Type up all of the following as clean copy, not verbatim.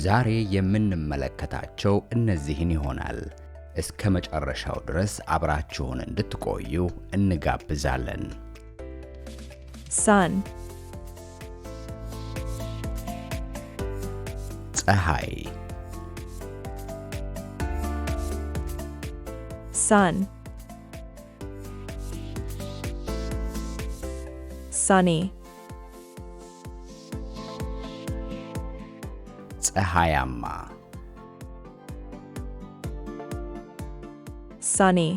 ዛሬ የምንመለከታቸው እነዚህን ይሆናል። እስከመጨረሻው ድረስ አብራችሁን እንድትቆዩ እንጋብዛለን። sun ፀሐይ sun sunny ፀሐያማ sunny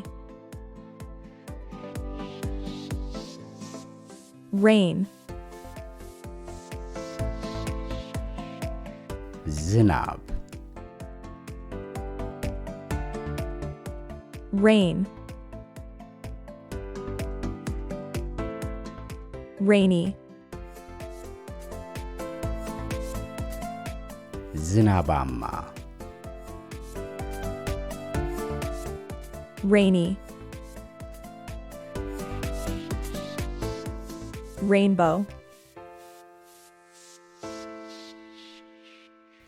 rain ዝናብ rain rainy ዝናባማ rainy rainbow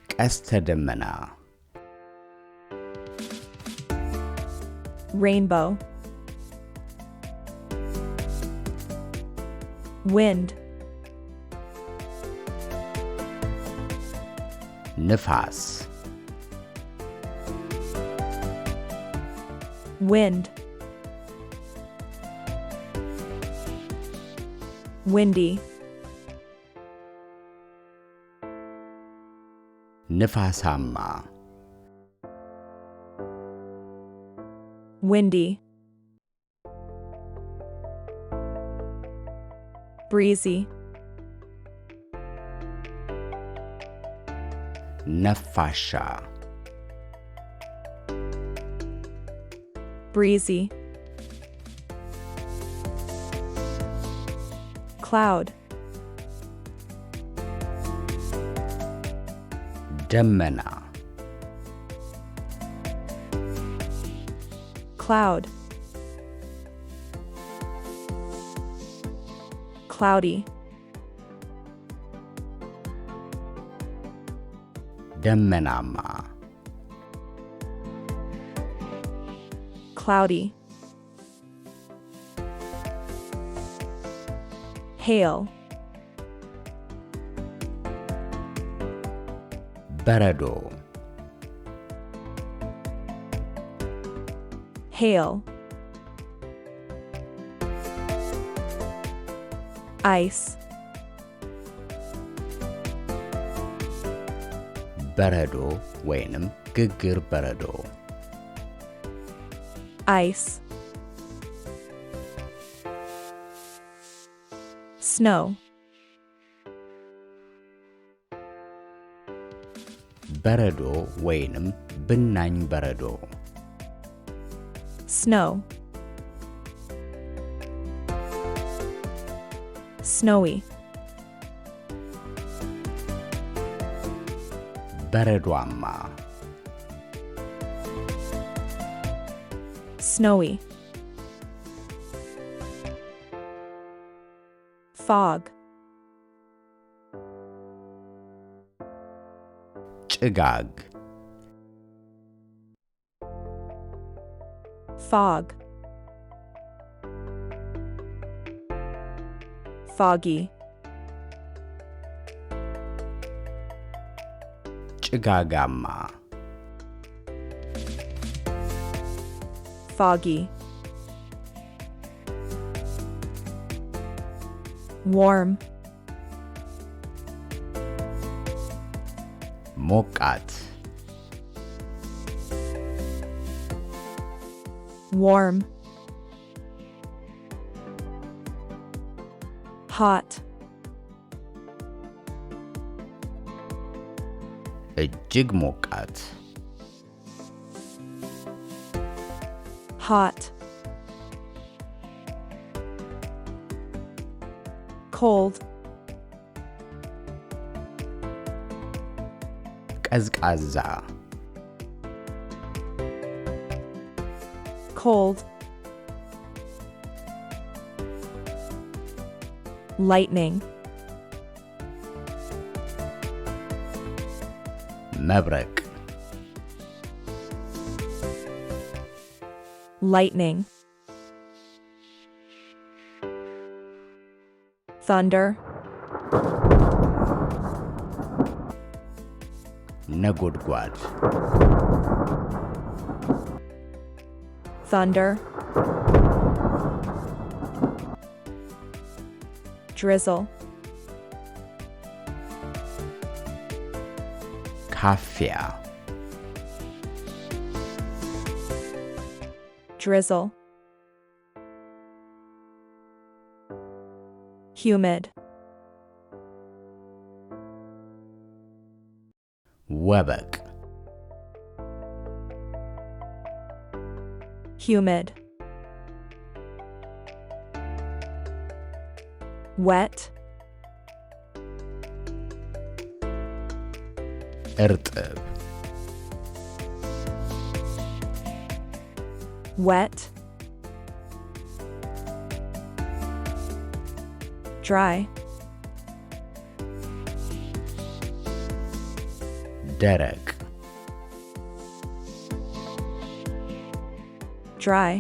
ቀስተ ደመና rainbow wind ንፋስ wind windy ንፋሳማ windy breezy ነፋሻ breezy cloud ደመና cloud cloudy ደመናማ cloudy hail በረዶ hail ice በረዶ ወይንም ግግር በረዶ ice snow በረዶ ወይንም ብናኝ በረዶ snow snowy በረዷማ snowy fog ጭጋግ fog foggy ጭጋጋማ foggy warm ሞቃት warm hot እጅግ ሞቃት hot cold ቀዝቃዛ cold lightning መብረቅ lightning, thunder, ነጎድጓድ thunder, drizzle, ካፊያ drizzle, humid, ወበቅ humid, wet, እርጥብ wet, dry, ደረቅ dry,